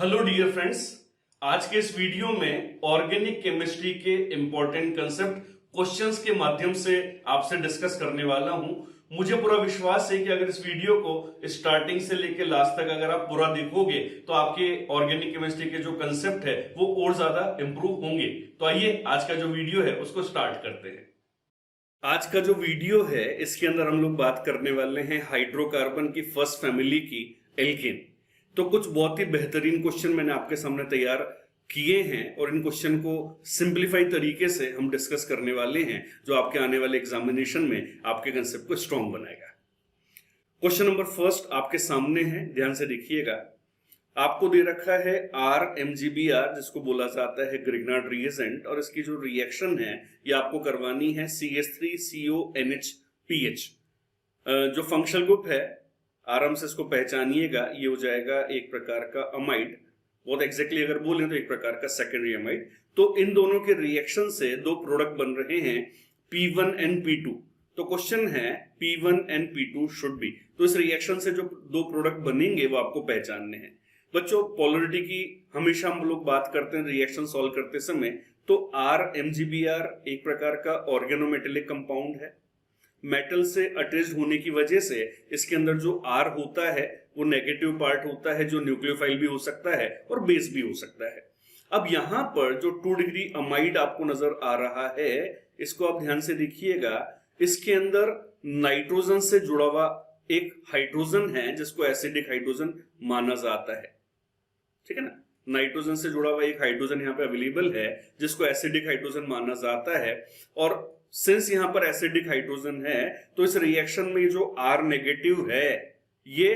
Hello dear friends, आज के इस वीडियो में ऑर्गेनिक केमिस्ट्री के इंपॉर्टेंट कंसेप्ट क्वेश्चंस के माध्यम से आपसे डिस्कस करने वाला हूं। मुझे पूरा विश्वास है कि अगर इस वीडियो को स्टार्टिंग से लेकर लास्ट तक अगर आप पूरा देखोगे तो आपके ऑर्गेनिक केमिस्ट्री के जो कंसेप्ट है वो और ज्यादा इंप्रूव होंगे। तो आइए आज का जो वीडियो है उसको स्टार्ट करते हैं। आज का जो वीडियो है इसके अंदर हम लोग बात करने वाले हैं हाइड्रोकार्बन की फर्स्ट फैमिली की एल्केन। तो कुछ बहुत ही बेहतरीन क्वेश्चन मैंने आपके सामने तैयार किए हैं और इन क्वेश्चन को सिंपलीफाई तरीके से हम डिस्कस करने वाले हैं जो आपके आने वाले एग्जामिनेशन में आपके कंसेप्ट को स्ट्रॉन्ग बनाएगा। क्वेश्चन नंबर फर्स्ट आपके सामने है, ध्यान से देखिएगा। आपको दे रखा है RMGBr जिसको बोला जाता है ग्रिग्नार्ड रिएजेंट, और इसकी जो रिएक्शन है ये आपको करवानी है CH3CONHPH। जो फंक्शनल ग्रुप है आराम से इसको पहचानिएगा, ये हो जाएगा एक प्रकार का अमाइड, बहुत एग्जैक्टली अगर बोलें तो एक प्रकार का सेकेंडरी अमाइड। तो इन दोनों के रिएक्शन से दो प्रोडक्ट बन रहे हैं P1 and P2। तो क्वेश्चन है P1 and P2 should be, तो इस रिएक्शन से जो दो प्रोडक्ट बनेंगे वो आपको पहचानने हैं। बच्चों पोलरिटी की हमेशा हम लोग बात करते हैं रिएक्शन सॉल्व करते समय, तो RMGBr एक प्रकार का ऑर्गेनोमेटेलिक कंपाउंड है। मेटल से अटैच्ड होने की वजह से इसके अंदर जो R होता है वो नेगेटिव पार्ट होता है, जो न्यूक्लियोफाइल भी हो सकता है और बेस भी हो सकता है। अब यहां पर जो 2 डिग्री अमाइड आपको नजर आ रहा है, इसको आप ध्यान से देखिएगा। इसके अंदर नाइट्रोजन से जुड़ा हुआ एक हाइड्रोजन है जिसको एसिडिक हाइड्रोजन माना जाता है, ठीक है ना। नाइट्रोजन से जुड़ा हुआ एक हाइड्रोजन यहाँ पे अवेलेबल है जिसको एसिडिक हाइड्रोजन माना जाता है। और सिंस यहाँ पर एसिडिक हाइड्रोजन है तो इस रिएक्शन में जो R नेगेटिव है ये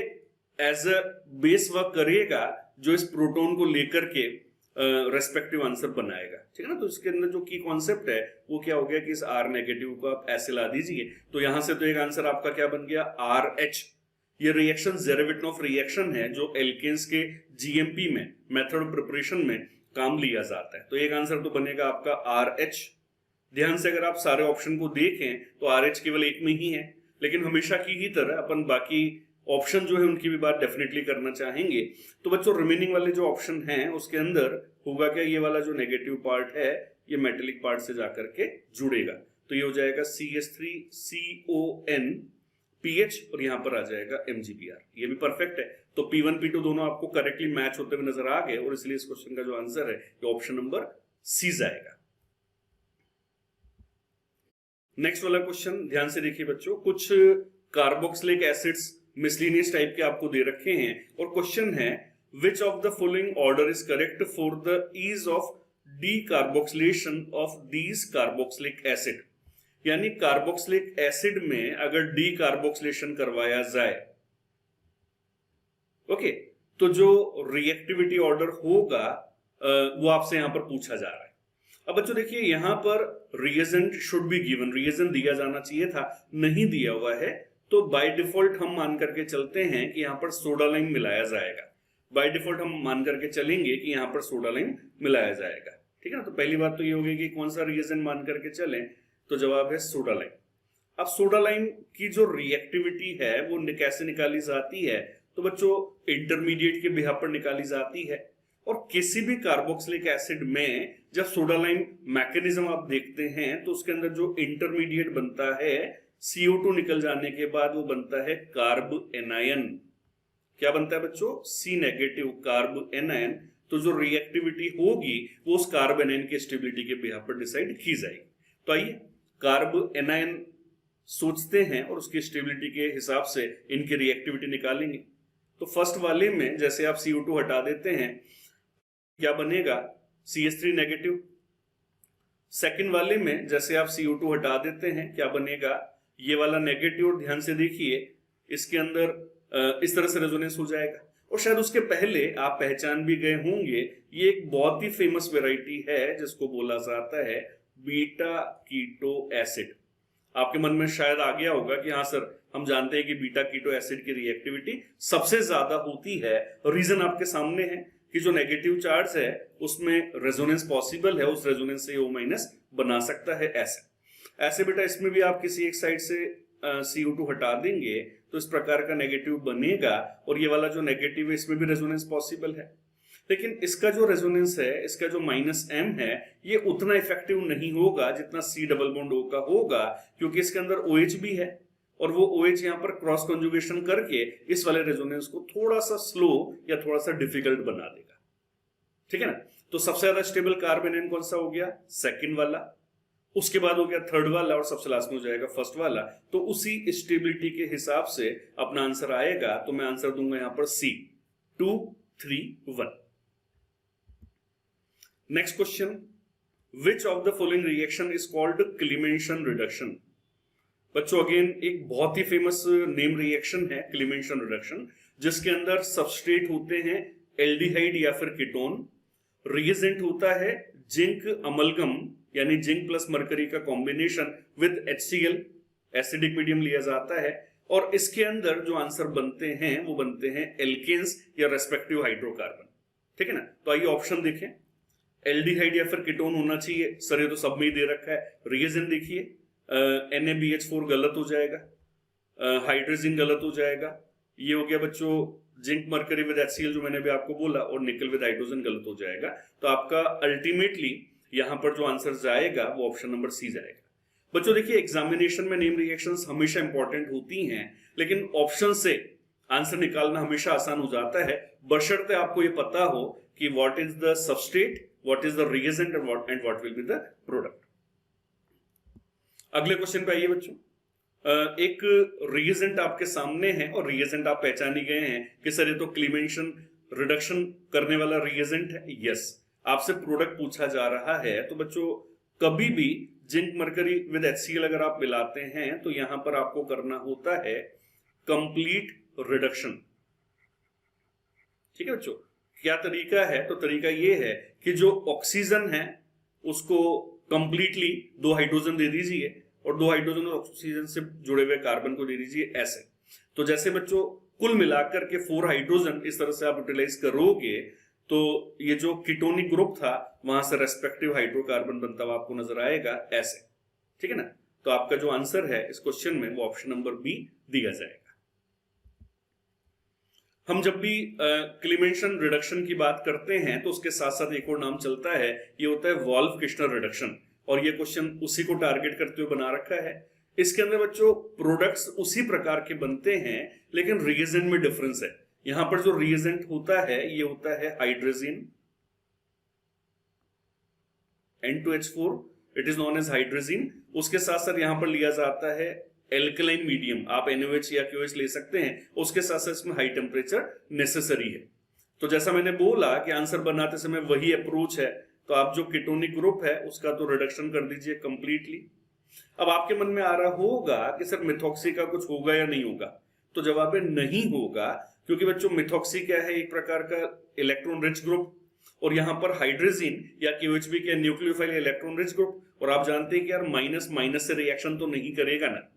एज अ बेस वर्क करेगा जो इस प्रोटॉन को लेकर के रेस्पेक्टिव आंसर बनाएगा, ठीक है ना। तो इसके अंदर जो की कॉन्सेप्ट है वो क्या हो गया कि इस R नेगेटिव को आप ऐसे ला दीजिए, तो यहां से तो एक आंसर आपका क्या बन गया RH। ये रिएक्शन ज़ेरेविटनॉफ रिएक्शन है जो एल्केन्स के GMP में मेथड ऑफ प्रिपरेशन में काम लिया जाता है। तो एक आंसर तो बनेगा आपका RH। ध्यान से अगर आप सारे ऑप्शन को देखें तो RH केवल एक में ही है, लेकिन हमेशा की ही तरह अपन बाकी ऑप्शन जो है उनकी भी बात डेफिनेटली करना चाहेंगे। तो बच्चों रिमेनिंग वाले जो ऑप्शन हैं उसके अंदर होगा क्या, ये वाला जो नेगेटिव पार्ट है ये मेटेलिक पार्ट से जाकर के जुड़ेगा, तो ये हो जाएगा CH3CONPH और यहां पर आ जाएगा MGBr। ये भी परफेक्ट है। तो P1 P2 दोनों आपको करेक्टली मैच होते हुए नजर आ गए और इसलिए इस क्वेश्चन का जो आंसर है ये ऑप्शन नंबर C जाएगा। नेक्स्ट वाला क्वेश्चन ध्यान से देखिए बच्चों। कुछ कार्बोक्सिलिक एसिड्स मिसलिनियस टाइप के आपको दे रखे हैं और क्वेश्चन है which of the following order is correct for the ease of decarboxylation of these carboxylic acid. यानी कार्बोक्सिलिक एसिड में अगर डीकार्बोक्सिलेशन करवाया जाए, ओके, तो जो रिएक्टिविटी ऑर्डर होगा वो आपसे यहां पर पूछा जा रहा है। अब बच्चों देखिए यहां पर reagent should be given, reagent दिया जाना चाहिए था, नहीं दिया हुआ है, तो बाय डिफॉल्ट हम मान करके चलते हैं कि यहां पर सोडा लाइम मिलाया जाएगा। बाय डिफॉल्ट हम मान करके चलेंगे कि यहां पर सोडा लाइम मिलाया जाएगा, ठीक है ना। तो पहली बात तो ये होगी कि कौन सा रिएजेंट मान करके चलें, तो जवाब है सोडा लाइम। अब सोडा लाइम की जो रिएक्टिविटी है वो कैसे निकाली जाती है, तो बच्चों इंटरमीडिएट के बिहाफ पर निकाली जाती है। और किसी भी कार्बोक्सिलिक एसिड में जब सोडा लाइम मैकेनिज्म आप देखते हैं तो उसके अंदर जो इंटरमीडिएट बनता है CO2 निकल जाने के बाद वो बनता है कार्ब एनायन। क्या बनता है बच्चों? C negative carb anion. तो जो रिएक्टिविटी होगी वो उस कार्ब एनायन की स्टेबिलिटी के बिहाफ पर डिसाइड की जाएगी। तो आइए कार्ब एनायन सोचते हैं और उसकी स्टेबिलिटी के हिसाब से इनकी रिएक्टिविटी निकालेंगे। तो फर्स्ट वाले में जैसे आप CO2 हटा देते हैं क्या बनेगा, CH3 नेगेटिव। सेकंड वाले में जैसे आप CO2 हटा देते हैं क्या बनेगा, ये वाला नेगेटिव। और ध्यान से देखिए इसके अंदर इस तरह से रेजोनेंस हो जाएगा। और शायद उसके पहले आप पहचान भी गए होंगे, ये एक बहुत ही फेमस वेराइटी है जिसको बोला जाता है बीटा कीटो एसिड। आपके मन में शायद आ गया होगा कि हाँ सर हम जानते हैं कि बीटा कीटो एसिड की रिएक्टिविटी सबसे ज्यादा होती है। रीजन आपके सामने है कि जो नेगेटिव चार्ज है उसमें रेजोनेंस पॉसिबल है, उस रेजोनेंस से O- बना सकता है ऐसे बेटा इसमें भी आप किसी एक साइड से CO2 हटा देंगे तो इस प्रकार का नेगेटिव बनेगा और ये वाला जो नेगेटिव है इसमें भी रेजोनेंस पॉसिबल है। लेकिन इसका जो रेजोनेंस है, इसका जो -m है, ये उतना इफेक्टिव नहीं होगा जितना C डबल बॉन्ड O का होगा, क्योंकि इसके अंदर OH भी है और वो OH यहाँ पर क्रॉस कॉन्जुगेशन करके इस वाले रेजोनेंस को थोड़ा सा स्लो या थोड़ा सा डिफिकल्ट बना देगा। ठीक है ना। तो सबसे ज्यादा स्टेबल कार्बन एन कौन सा हो गया? सेकंड वाला, उसके बाद हो गया थर्ड वाला और सबसे लास्ट में हो जाएगा फर्स्ट वाला। तो उसी स्टेबिलिटी के हिसाब से अपना आंसर आएगा। तो मैं आंसर दूंगा यहां पर C, 2, 3, 1। Next question, which of the following reaction is called क्लीमेंशन reduction? बच्चों अगेन एक बहुत ही फेमस नेम रिएक्शन है क्लीमेंशन रिडक्शन, जिसके अंदर सबस्ट्रेट होते हैं एल्डिहाइड या फिर कीटोन, रिएजेंट होता है जिंक अमलगम यानी जिंक प्लस मरकरी का combination with HCl, acidic medium लिया जाता है, और इसके अंदर जो आंसर बनते हैं वो बनते हैं एल्केन्स या रेस्पेक्टिव हाइड्रोकार्बन। ठीक है ना। तो आइए ऑप्शन देखें, एल्डिहाइड या फिर कीटोन होना चाहिए, सर ये तो सब में ही दे रखा है। रिएजेंट देखिए, NaBH4 गलत हो जाएगा, हाइड्रोजन गलत हो जाएगा, ये हो गया बच्चों जिंक मरकरी विद HCl जो मैंने भी आपको बोला, और निकल विद हाइड्रोजन गलत हो जाएगा। तो आपका अल्टीमेटली यहां पर जो आंसर जाएगा वो ऑप्शन नंबर C जाएगा। बच्चों देखिए एग्जामिनेशन में नेम रिएक्शंस हमेशा इंपॉर्टेंट होती हैं, लेकिन ऑप्शन से आंसर निकालना हमेशा आसान हो जाता है, बशर्ते आपको ये पता हो कि what is the substrate, what is the reagent and what will be the product. अगले क्वेश्चन पे आइए बच्चों। एक रिएजेंट आपके सामने है और रिएजेंट आप पहचान ही गए हैं कि सर ये तो क्लीमेंशन रिडक्शन करने वाला रिएजेंट है। यस, आपसे प्रोडक्ट पूछा जा रहा है, तो बच्चों कभी भी जिंक मरकरी विद HCl अगर आप मिलाते हैं तो यहां पर आपको करना होता है कंप्लीट रिडक्शन। ठीक है बच्चों, क्या तरीका है? तो तरीका ये है कि जो ऑक्सीजन है उसको कंप्लीटली 2 हाइड्रोजन दे दीजिए और 2 हाइड्रोजन ऑक्सीजन से जुड़े हुए कार्बन को दे दीजिए ऐसे। तो जैसे बच्चों कुल मिलाकर के 4 हाइड्रोजन इस तरह से आप यूटिलाइज करोगे तो ये जो कीटोनिक ग्रुप था वहां से रेस्पेक्टिव हाइड्रोकार्बन बनता हुआ आपको नजर आएगा ऐसे। ठीक है ना। तो आपका जो आंसर है इस क्वेश्चन में वो ऑप्शन नंबर B दिया जाएगा। हम जब भी क्लीमेंशन रिडक्शन की बात करते हैं तो उसके साथ साथ एक और नाम चलता है, ये होता है वॉल्फ किश्नर रिडक्शन, और ये क्वेश्चन उसी को टारगेट करते हुए बना रखा है। इसके अंदर बच्चों प्रोडक्ट्स उसी प्रकार के बनते हैं लेकिन रिएजेंट में डिफरेंस है। यहां पर जो रिएजेंट होता है ये होता है hydrazine, N2H4, it is known as hydrazine. उसके साथ साथ यहां पर लिया जाता है एल्कलाइन मीडियम, आप NaOH या QH ले सकते हैं। उसके साथ साथ इसमें हाई टेम्परेचर नेसेसरी है। तो जैसा मैंने बोला कि आंसर बनाते समय वही अप्रोच है, तो आप जो कीटोनिक ग्रुप है उसका तो रिडक्शन कर दीजिए कंप्लीटली। अब आपके मन में आ रहा होगा कि सर मिथॉक्सी का कुछ होगा या नहीं होगा, तो जवाब है नहीं होगा, क्योंकि बच्चों मिथॉक्सी क्या है? एक प्रकार का इलेक्ट्रॉन रिच ग्रुप, और यहां पर हाइड्रोजन या QH भी क्या न्यूक्लियोफाइल इलेक्ट्रॉन रिच ग्रुप, और आप जानते हैं कि यार माइनस माइनस से रिएक्शन तो नहीं करेगा ना।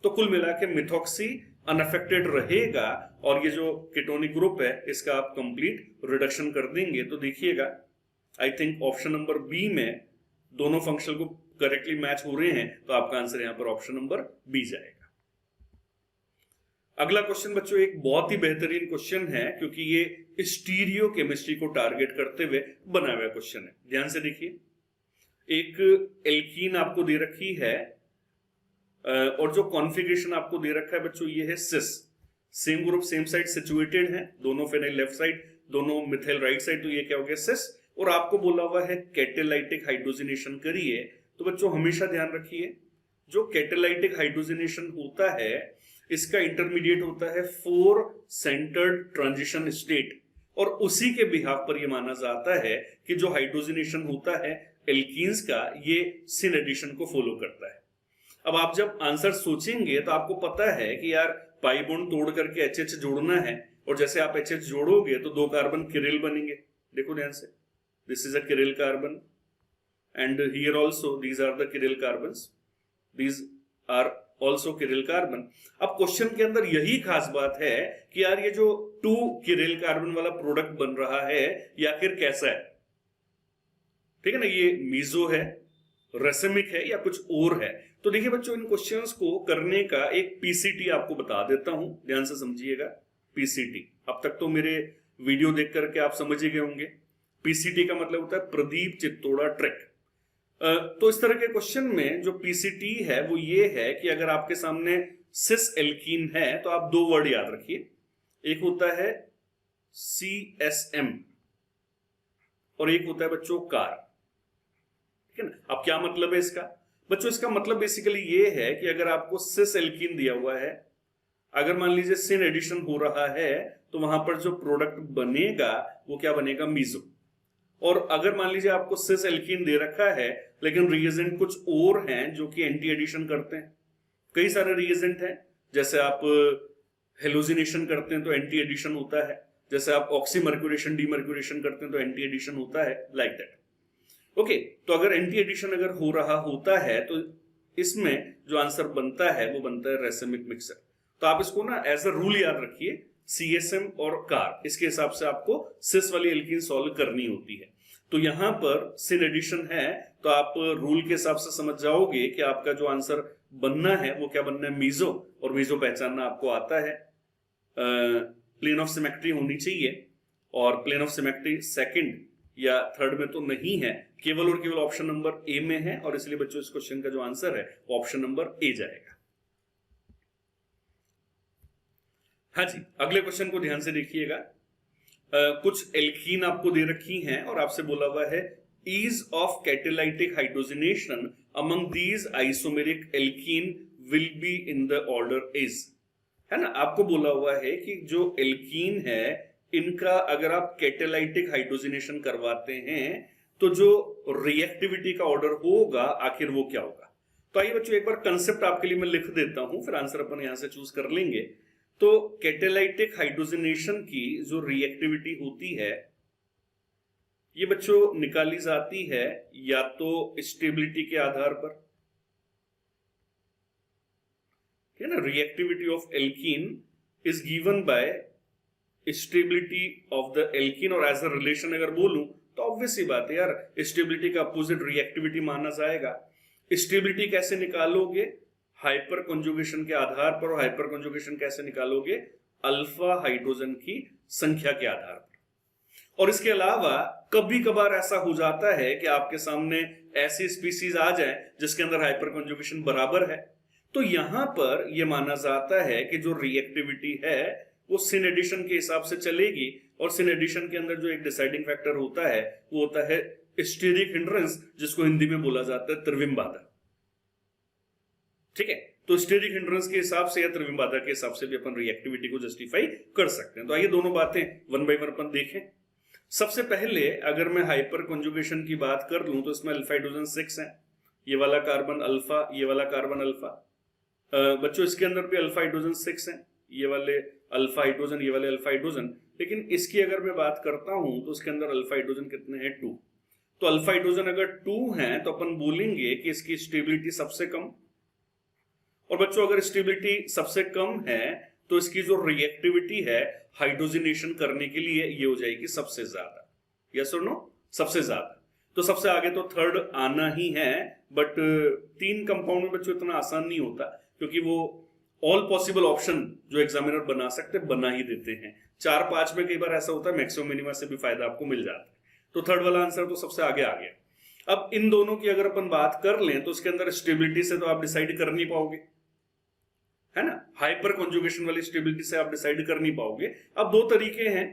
तो कुल मिला के मिथॉक्सी अनअफेक्टेड रहेगा और ये जो कीटोनिक ग्रुप है इसका आप कंप्लीट रिडक्शन कर देंगे। तो देखिएगा I think option number B में दोनों फंक्शन को करेक्टली मैच हो रहे हैं, तो आपका आंसर यहां पर ऑप्शन नंबर B जाएगा। अगला क्वेश्चन बच्चों एक बहुत ही बेहतरीन क्वेश्चन है, क्योंकि ये स्टीरियो केमिस्ट्री को टारगेट करते हुए बनाया हुआ क्वेश्चन है। ध्यान से देखिए, एक एल्कीन आपको दे रखी है और जो कॉन्फ़िगरेशन आपको दे रखा है बच्चों ये है cis, same group same side situated है, दोनों फेनाइल लेफ्ट साइड दोनों मिथाइल राइट साइड, तो ये क्या हो गया सिस। और आपको बोला हुआ है कैटेलाइटिक हाइड्रोजनेशन करिए। तो बच्चों हमेशा ध्यान रखिए जो कैटेलाइटिक हाइड्रोजनेशन होता है इसका इंटरमीडिएट होता है 4 सेंटर्ड ट्रांजिशन स्टेट, और उसी के बिहाफ पर यह माना जाता है कि जो हाइड्रोजनेशन होता है एल्कीन्स का ये सिन एडिशन को फॉलो करता है। अब आप जब आंसर सोचेंगे तो आपको पता है कि यार पाई बॉन्ड तोड़ करके HH जोड़ना है, और जैसे आप HH जोड़ोगे तो 2 कार्बन किरिल बनेंगे। देखो ध्यान से, this is a chiral carbon and here also these are the chiral carbons, these are also chiral carbon. अब क्वेश्चन के अंदर यही खास बात है कि यार ये जो 2 किरिल कार्बन वाला प्रोडक्ट बन रहा है या आखिर कैसा है। ठीक है ना, ये मीजो है, रेसिमिक है या कुछ और है। तो देखिए बच्चों इन क्वेश्चंस को करने का एक PCT आपको बता देता हूं, ध्यान से समझिएगा। PCT अब तक तो मेरे वीडियो देख करके आप समझ ही गए होंगे। पीसीटी का मतलब होता है प्रदीप चित्तौड़ा ट्रैक। तो इस तरह के क्वेश्चन में जो पीसीटी है वो ये है कि अगर आपके सामने सिस एल्कीन है तो आप दो वर्ड याद रखिए, एक होता है CSM और एक होता है बच्चों कार। ठीक है ना। अब क्या मतलब है इसका? बच्चों इसका मतलब बेसिकली ये है कि अगर आपको सिस एल्कीन दिया हुआ है, अगर मान लीजिए सिन एडिशन हो रहा है तो वहां पर जो प्रोडक्ट बनेगा वो क्या बनेगा? मीजो। और अगर मान लीजिए आपको सिस एल्कीन दे रखा है लेकिन रिएजेंट कुछ और हैं जो कि एंटी एडिशन करते हैं, कई सारे रिएजेंट हैं, जैसे आप हेलोजिनेशन करते हैं तो एंटी एडिशन होता है, जैसे आप ऑक्सीमर्क्यूरेशन डीमर्क्यूरेशन करते हैं तो एंटी एडिशन होता है, लाइक दैट। ओके, तो अगर एंटी एडिशन अगर हो रहा होता है तो इसमें जो आंसर बनता है वो बनता है रेसेमिक मिक्सर। तो आप इसको ना एज अ रूल याद रखिए, CSM और कार, इसके हिसाब से आपको सिस वाली एल्कीन सॉल्व करनी होती है। तो यहां पर सिन एडिशन है तो आप रूल के हिसाब से समझ जाओगे कि आपका जो आंसर बनना है वो क्या बनना है? मीजो। और मीजो पहचानना आपको आता है, प्लेन ऑफ सिमेट्री होनी चाहिए, और प्लेन ऑफ सिमेट्री सेकंड या थर्ड में तो नहीं है, केवल और केवल ऑप्शन नंबर ए में है, और इसलिए बच्चों इस क्वेश्चन का जो आंसर है वो ऑप्शन नंबर ए जाएगा। हाँ जी, अगले क्वेश्चन को ध्यान से देखिएगा। कुछ एल्कीन आपको दे रखी हैं और आपसे बोला हुआ है ease of catalytic hydrogenation among these isomeric alkene will be in the order is, है ना। आपको बोला हुआ है कि जो एल्कीन है इनका अगर आप कैटेलाइटिक हाइड्रोजनेशन करवाते हैं तो जो रिएक्टिविटी का ऑर्डर होगा आखिर वो क्या होगा। तो आइए बच्चों एक बार कंसेप्ट आपके लिए मैं लिख देता हूं, फिर आंसर अपन यहां से चूज कर लेंगे। तो कैटेलाइटिक हाइड्रोजनेशन की जो रिएक्टिविटी होती है ये बच्चों निकाली जाती है या तो स्टेबिलिटी के आधार पर, है ना। Reactivity of alkene is given by stability of the alkene, और एज अ रिलेशन अगर बोलूं तो ऑब्वियस सी बात है यार, स्टेबिलिटी का अपोजिट रिएक्टिविटी माना जाएगा। स्टेबिलिटी कैसे निकालोगे? हाइपर कंजुगेशन के आधार पर। और हाइपर कंजुगेशन कैसे निकालोगे? अल्फा हाइड्रोजन की संख्या के आधार पर। और इसके अलावा कभी कभार ऐसा हो जाता है कि आपके सामने ऐसी स्पीसीज आ जाए जिसके अंदर हाइपर कंजुगेशन बराबर है, तो यहां पर यह माना जाता है कि जो रिएक्टिविटी है वो सिन एडिशन के हिसाब से चलेगी, और सिन एडिशन के अंदर जो एक डिसाइडिंग फैक्टर होता है वो होता है स्टेरिक हिंड्रेंस, जिसको हिंदी में बोला जाता है त्रिविम बाधा। ठीक है, तो स्टेरिक हिंड्रेंस के हिसाब से या त्रिविम बाधा के हिसाब से भी अपन रिएक्टिविटी को जस्टिफाई कर सकते हैं। तो आइए दोनों बातें वन बाय वन अपन देखें। सबसे पहले अगर मैं हाइपर कंजुगेशन की बात कर लूं तो इसमें अल्फा हाइड्रोजन 6 है, ये वाला कार्बन अल्फा, ये वाला कार्बन अल्फा। बच्चों इसके अंदर भी अल्फा हाइड्रोजन 6 है, ये वाले अल्फा हाइड्रोजन, ये वाले अल्फा हाइड्रोजन। लेकिन इसकी अगर मैं बात करता हूं तो इसके अंदर अल्फा हाइड्रोजन कितने हैं? 2। तो अल्फा हाइड्रोजन अगर 2 है तो अपन बोलेंगे कि इसकी स्टेबिलिटी सबसे कम, और बच्चों अगर स्टेबिलिटी सबसे कम है तो इसकी जो रिएक्टिविटी है हाइड्रोजनेशन करने के लिए ये हो जाएगी सबसे ज्यादा। यस और नो? सबसे ज्यादा। तो सबसे आगे तो थर्ड आना ही है, बट 3 कंपाउंड में बच्चों इतना आसान नहीं होता, क्योंकि वो ऑल पॉसिबल ऑप्शन जो एग्जामिनर बना सकते बना ही देते हैं। 4-5 में कई बार ऐसा होता है मैक्सिमम मिनिमम से भी फायदा आपको मिल जाता है। तो थर्ड वाला आंसर तो सबसे आगे आ गया। अब इन दोनों की अगर अपन बात कर लें तो इसके अंदर स्टेबिलिटी से तो आप डिसाइड कर नहीं पाओगे, है ना। हाइपर कंजुगेशन वाली स्टेबिलिटी से आप डिसाइड कर नहीं पाओगे। अब 2 तरीके हैं,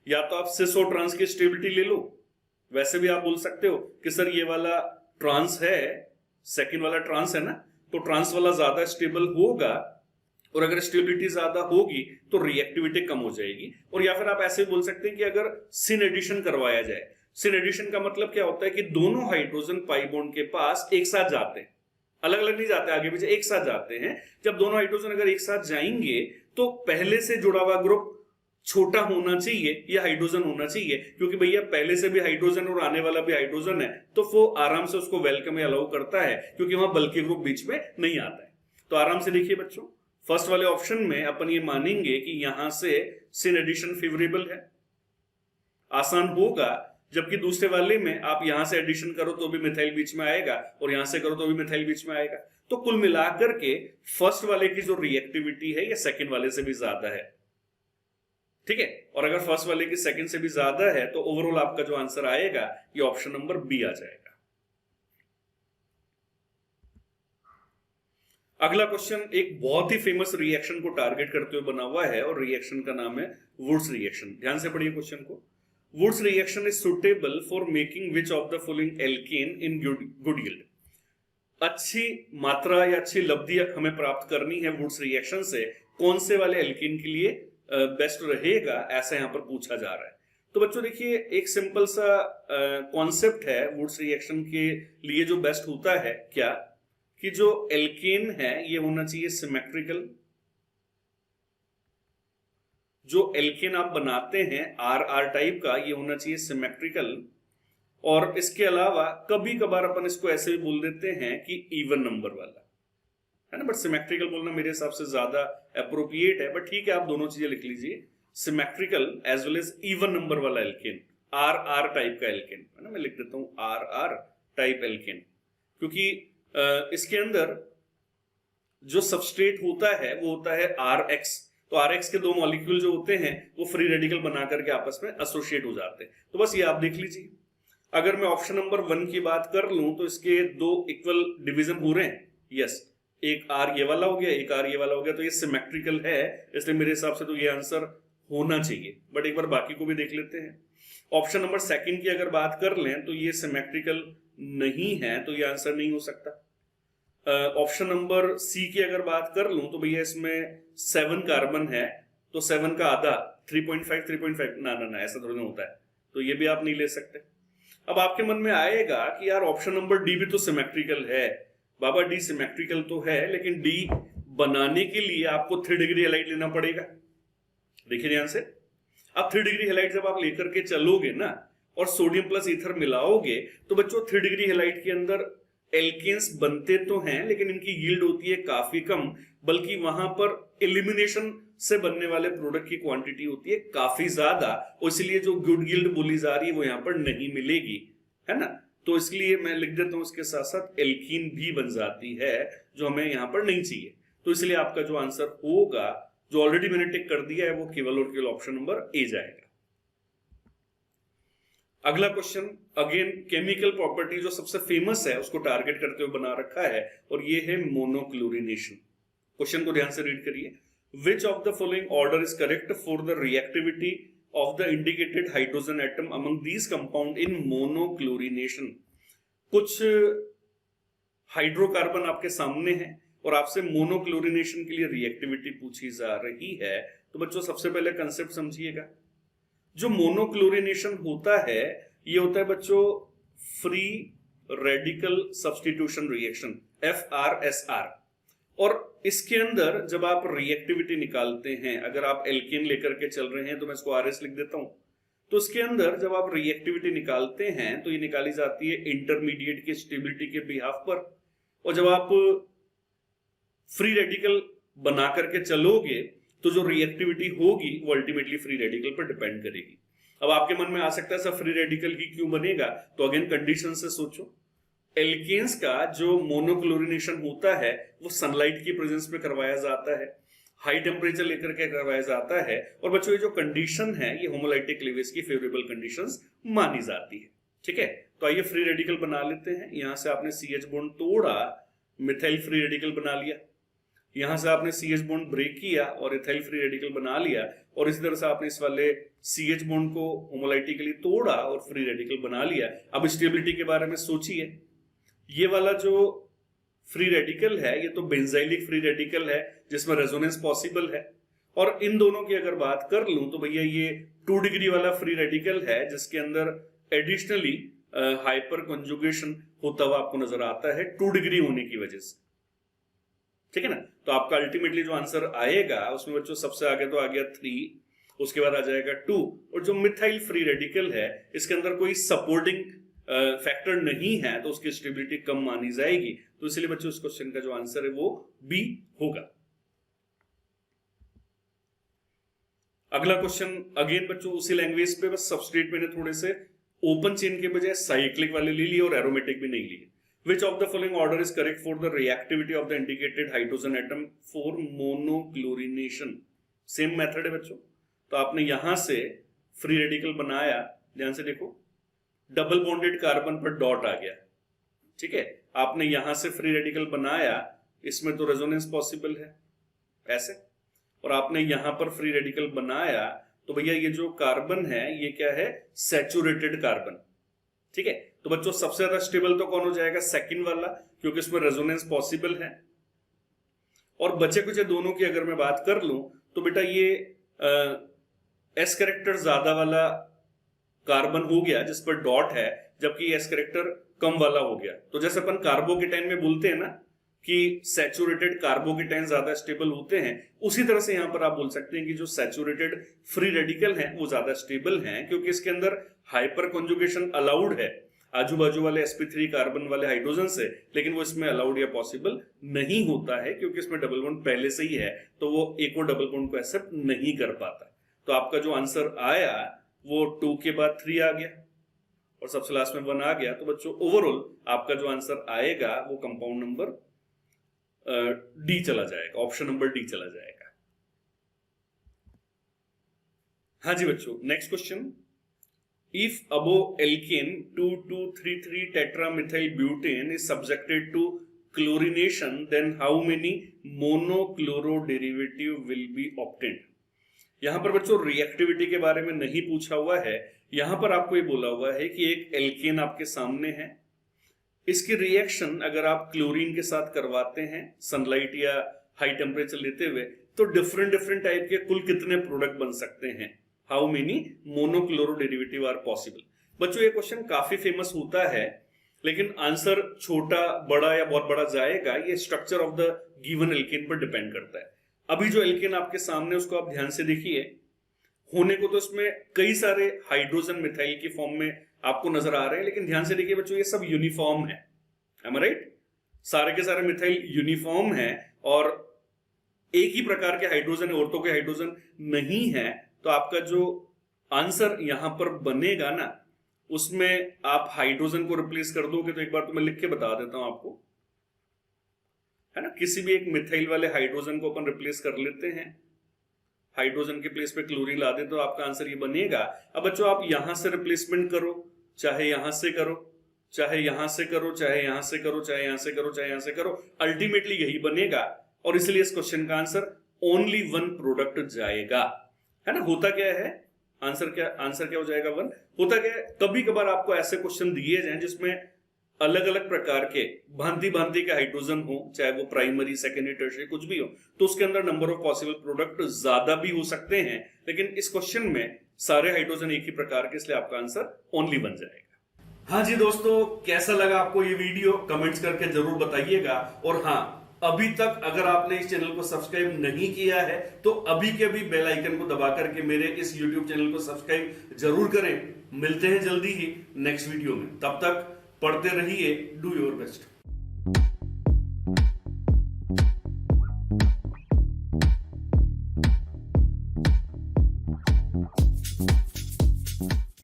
या तो आप सिस और ट्रांस की स्टेबिलिटी ले लो, वैसे भी आप बोल सकते हो कि सर ये वाला ट्रांस है, सेकंड वाला ट्रांस है ना, तो ट्रांस वाला ज्यादा स्टेबल होगा, और अगर स्टेबिलिटी ज्यादा होगी तो रिएक्टिविटी कम हो जाएगी। और या फिर आप ऐसे बोल सकते हैं कि अगर सिन एडिशन करवाया जाए, सिन एडिशन का मतलब क्या होता है कि दोनों हाइड्रोजन पाई बॉन्ड के पास एक साथ जाते हैं, अलग अलग नहीं जाते, आगे पीछे एक साथ जाते हैं। जब दोनों हाइड्रोजन अगर एक साथ जाएंगे तो पहले से जुड़ा हुआ ग्रुप छोटा होना चाहिए या हाइड्रोजन होना चाहिए, क्योंकि भैया पहले से भी हाइड्रोजन और आने वाला भी हाइड्रोजन है, तो वो आराम से उसको वेलकम या अलाउ करता है, क्योंकि वहां बल्कि ग्रुप बीच में नहीं आता है। तो आराम से देखिए बच्चों, फर्स्ट वाले ऑप्शन में अपन ये मानेंगे कि यहां से सिन एडिशन फेवरेबल है, आसान होगा, जबकि दूसरे वाले में आप यहां से एडिशन करो तो भी मिथाइल बीच में आएगा, और यहां से करो तो भी मिथाइल बीच में आएगा। तो कुल मिलाकर के फर्स्ट वाले की जो रिएक्टिविटी है ये सेकंड वाले से भी ज्यादा है। ठीक है। और अगर फर्स्ट वाले की सेकंड से भी ज्यादा है तो ओवरऑल आपका जो आंसर आएगा ये ऑप्शन नंबर बी आ जाएगा। अगला क्वेश्चन एक बहुत ही फेमस रिएक्शन को टारगेट करते हुए बना हुआ है और रिएक्शन का नाम है वुड्स रिएक्शन। ध्यान से पढ़िए क्वेश्चन को। Wurtz reaction is suitable for making which of the following alkane in good yield. अच्छी मात्रा या अच्छी लब्धि हमें प्राप्त करनी है वुड्स रिएक्शन से, कौन से वाले एल्केन के लिए बेस्ट रहेगा, ऐसा यहां पर पूछा जा रहा है। तो बच्चों देखिए एक सिंपल सा कॉन्सेप्ट है वुड्स रिएक्शन के लिए जो बेस्ट होता है क्या, कि जो एल्केन है ये होना चाहिए सिमेट्रिकल। जो एल्केन आप बनाते हैं आर आर टाइप का, ये होना चाहिए सिमेट्रिकल। और इसके अलावा कभी कभार अपन इसको ऐसे भी बोल देते हैं कि इवन नंबर वाला, है ना, बट सिमेट्रिकल बोलना मेरे हिसाब से ज्यादा अप्रोप्रिएट है, बट ठीक है आप दोनों चीजें लिख लीजिए, symmetrical as well as even number वाला एल्केन, आर आर टाइप का एल्केन, है ना। मैं लिख देता हूं आर आर टाइप एल्केन, क्योंकि इसके अंदर जो सबस्ट्रेट होता है वो होता है आर एक्स। तो आर एक्स के दो मॉलिक्यूल जो होते हैं वो फ्री रेडिकल बना करके आपस में एसोसिएट हो जाते हैं। तो बस ये आप देख लीजिए। अगर मैं ऑप्शन नंबर 1 की बात कर लूं तो इसके दो इक्वल डिवीजन हो रहे हैं, यस, एक आर ये वाला हो गया, एक आर ये वाला हो गया, तो ये सिमेट्रिकल है, इसलिए मेरे हिसाब से तो ये आंसर होना चाहिए। बट एक बार बाकी को भी देख लेते हैं। ऑप्शन नंबर 2 की अगर बात कर लें तो ये सिमेट्रिकल नहीं है, तो ये आंसर नहीं हो सकता। ऑप्शन नंबर सी की अगर बात कर लूं तो भैया इसमें 7 कार्बन है, तो 7 का आधा 3.5 ना ऐसा थोड़ा ना होता है, तो ये भी आप नहीं ले सकते। अब आपके मन में आएगा कि यार ऑप्शन नंबर डी भी तो सिमेट्रिकल है। बाबा डी सिमेट्रिकल तो है, लेकिन डी बनाने के लिए आपको 3 डिग्री हैलाइड लेना पड़ेगा। देखिए ध्यान से, अब 3 डिग्री हैलाइड जब आप लेकर के चलोगे ना और सोडियम प्लस ईथर मिलाओगे तो बच्चों 3 डिग्री हैलाइड के अंदर एल्केन्स बनते तो हैं, लेकिन इनकी यील्ड होती है काफी कम, बल्कि वहां पर एलिमिनेशन से बनने वाले प्रोडक्ट की क्वांटिटी होती है काफी ज्यादा, और इसलिए जो गुड यील्ड बोली जा रही है वो यहाँ पर नहीं मिलेगी, है ना। तो इसलिए मैं लिख देता हूं इसके साथ साथ एल्कीन भी बन जाती है, जो हमें यहाँ पर नहीं चाहिए। तो इसलिए आपका जो आंसर होगा, जो ऑलरेडी मैंने टिक कर दिया है, वो केवल और केवल ऑप्शन नंबर ए जाएगा। अगला क्वेश्चन अगेन केमिकल प्रॉपर्टी जो सबसे फेमस है उसको टारगेट करते हुए बना रखा है, और ये है मोनोक्लोरिनेशन। क्वेश्चन को ध्यान से रीड करिए। Which of the following order is correct for the reactivity of the indicated hydrogen atom among these compound in monochlorination? कुछ हाइड्रोकार्बन आपके सामने है और आपसे मोनोक्लोरिनेशन के लिए रिएक्टिविटी पूछी जा रही है। तो बच्चों सबसे पहले कंसेप्ट समझिएगा। जो मोनोक्लोरिनेशन होता है ये होता है बच्चों free radical substitution reaction, FRSR। और इसके अंदर जब आप रिएक्टिविटी निकालते हैं, अगर आप एल्केन लेकर के चल रहे हैं तो मैं इसको RS लिख देता हूं, तो इसके अंदर जब आप रिएक्टिविटी निकालते हैं तो ये निकाली जाती है इंटरमीडिएट की स्टेबिलिटी के बिहाफ पर, और जब आप फ्री रेडिकल बना करके चलोगे तो जो रिएक्टिविटी होगी वो अल्टीमेटली फ्री रेडिकल पर डिपेंड करेगी। अब आपके मन में आ सकता है सर फ्री रेडिकल ही क्यों बनेगा, तो अगेन कंडीशन से सोचो। एल्केन्स का जो मोनोक्लोरिनेशन होता है वो सनलाइट की प्रेजेंस में करवाया जाता है, हाई टेम्परेचर लेकर के करवाया जाता है, और बच्चों ये जो कंडीशन है ये होमोलाइटिक क्लीवेज की फेवरेबल कंडीशंस मानी जाती है। ठीक है, तो आइए फ्री रेडिकल बना लेते हैं। यहां से आपने CH बॉन्ड तोड़ा, मिथाइल फ्री रेडिकल बना लिया। यहां से आपने CH बॉन्ड ब्रेक किया और इथाइल फ्री रेडिकल बना लिया, और इसी तरह से आपने इस वाले CH बॉन्ड को होमोलाइटिकली तोड़ा और फ्री रेडिकल बना लिया। अब स्टेबिलिटी के बारे में सोचिए, ये वाला जो फ्री रेडिकल है ये तो बेंजाइलिक फ्री रेडिकल है जिसमें रेजोनेंस पॉसिबल है, और इन दोनों की अगर बात कर लूं तो भैया ये 2 डिग्री वाला फ्री रेडिकल है जिसके अंदर एडिशनली हाइपर कंजुगेशन होता हुआ आपको नजर आता है 2 डिग्री होने की वजह से। ठीक है ना, तो आपका अल्टीमेटली जो आंसर आएगा उसमें बच्चों सबसे आगे तो आ गया 3, उसके बाद आ जाएगा 2, और जो मिथाइल फ्री रेडिकल है इसके अंदर कोई सपोर्टिंग फैक्टर नहीं है तो उसकी स्टेबिलिटी कम मानी जाएगी, तो इसलिए बच्चों इस क्वेश्चन का जो आंसर है वो बी होगा। अगला क्वेश्चन अगेन बच्चों उसी लैंग्वेज पे, बस सबस्ट्रेट मैंने थोड़े से ओपन चेन के बजाय साइक्लिक वाले ले लिए और एरोमेटिक भी नहीं लिए। Which of the following order is correct for the reactivity of the indicated hydrogen atom for monochlorination? Same method है बच्चों, तो आपने यहां से फ्री रेडिकल बनाया, ध्यान से देखो, डबल बॉन्डेड कार्बन पर डॉट आ गया, ठीक है। आपने यहां से फ्री रेडिकल बनाया, इसमें तो रेजोनेंस पॉसिबल है ऐसे, और आपने यहां पर फ्री रेडिकल बनाया, तो भैया ये जो कार्बन है ये क्या है, सैचुरेटेड कार्बन, ठीक है। तो बच्चों सबसे ज्यादा स्टेबल तो कौन हो जाएगा, सेकंड वाला, क्योंकि इसमें रेजोनेंस पॉसिबल है। और बचे कुछ दोनों की अगर मैं बात कर लूं तो बेटा ये एस कैरेक्टर ज्यादा वाला कार्बन हो गया जिस पर डॉट है, जबकि एस कैरेक्टर कम वाला हो गया। तो जैसे अपन कार्बोकेटाइन में बोलते हैं ना कि सैचुरेटेड कार्बोकेटाइन ज्यादा स्टेबल होते हैं, उसी तरह से यहां पर आप बोल सकते हैं कि जो सैचुरेटेड फ्री रेडिकल हैं वो ज्यादा स्टेबल हैं, क्योंकि इसके अंदर हाइपर कॉन्जुगेशन अलाउड है आजू बाजू वाले sp3 कार्बन वाले हाइड्रोजन से, लेकिन वो इसमें अलाउड या पॉसिबल नहीं होता है क्योंकि इसमें डबल बॉन्ड पहले से ही है, तो वो एक और डबल बॉन्ड को एक्सेप्ट नहीं कर पाता। तो आपका जो आंसर आया वो 2 के बाद 3 आ गया और सबसे लास्ट में 1 आ गया। तो बच्चों ओवरऑल आपका जो आंसर आएगा वो कंपाउंड नंबर डी चला जाएगा, ऑप्शन नंबर डी चला जाएगा। हाँ जी बच्चों, next question, if above alkane 2,2,3,3 tetramethyl butane is subjected to chlorination, then how many monochloro derivative will be obtained? यहां पर बच्चों रिएक्टिविटी के बारे में नहीं पूछा हुआ है, यहां पर आपको ये बोला हुआ है कि एक एल्केन आपके सामने है, इसकी रिएक्शन अगर आप क्लोरीन के साथ करवाते हैं सनलाइट या हाई टेम्परेचर लेते हुए, तो डिफरेंट टाइप के कुल कितने प्रोडक्ट बन सकते हैं, how many monochloro derivative are possible. बच्चों ये क्वेश्चन काफी फेमस होता है, लेकिन आंसर छोटा बड़ा या बहुत बड़ा जाएगा ये structure of the given alkane पर डिपेंड करता है। अभी जो एल्केन आपके सामने उसको आप ध्यान से देखिए, होने को तो इसमें कई सारे हाइड्रोजन मिथाइल की फॉर्म में आपको नजर आ रहे हैं, लेकिन ध्यान से देखिए बच्चों ये सब यूनिफॉर्म है, am I right? सारे के सारे मिथाइल यूनिफॉर्म है और एक ही प्रकार के हाइड्रोजन है, औरतों के हाइड्रोजन नहीं है। तो आपका जो आंसर यहां पर बनेगा ना, उसमें आप हाइड्रोजन को रिप्लेस कर दोगे, तो एक बार तो मैं लिख के बता देता हूं आपको, है ना, किसी भी एक मिथाइल वाले हाइड्रोजन को अपन रिप्लेस कर लेते हैं, हाइड्रोजन के प्लेस पे क्लोरीन ला दें, तो आपका आंसर ये बनेगा। अब बच्चों आप यहां से रिप्लेसमेंट करो, चाहे यहां से करो, चाहे यहां से करो, चाहे यहां से करो, चाहे यहां से करो, चाहे यहां से करो, अल्टीमेटली यही बनेगा। और इसलिए इस क्वेश्चन का आंसर ओनली 1 प्रोडक्ट जाएगा, है ना। होता क्या है, आंसर क्या हो जाएगा 1। होता क्या है, कभी कभार आपको ऐसे क्वेश्चन दिए जाएं जिसमें अलग अलग प्रकार के भांति के हाइड्रोजन हो, चाहे वो प्राइमरी सेकेंडरी टर्शियरी कुछ भी हो, तो उसके अंदर नंबर ऑफ पॉसिबल प्रोडक्ट ज्यादा भी हो सकते हैं, लेकिन इस क्वेश्चन में सारे हाइड्रोजन एक ही प्रकार के, इसलिए आपका आंसर ओनली 1 जाएगा। हाँ जी दोस्तों, कैसा लगा आपको ये वीडियो कमेंट्स करके जरूर बताइएगा। और हाँ, अभी तक अगर आपने इस चैनल को सब्सक्राइब नहीं किया है तो अभी के अभी बेल आइकन को दबा करके मेरे इस YouTube चैनल को सब्सक्राइब जरूर करें। मिलते हैं जल्दी ही नेक्स्ट वीडियो में, तब तक पढ़ते रहिए, डू योर बेस्ट।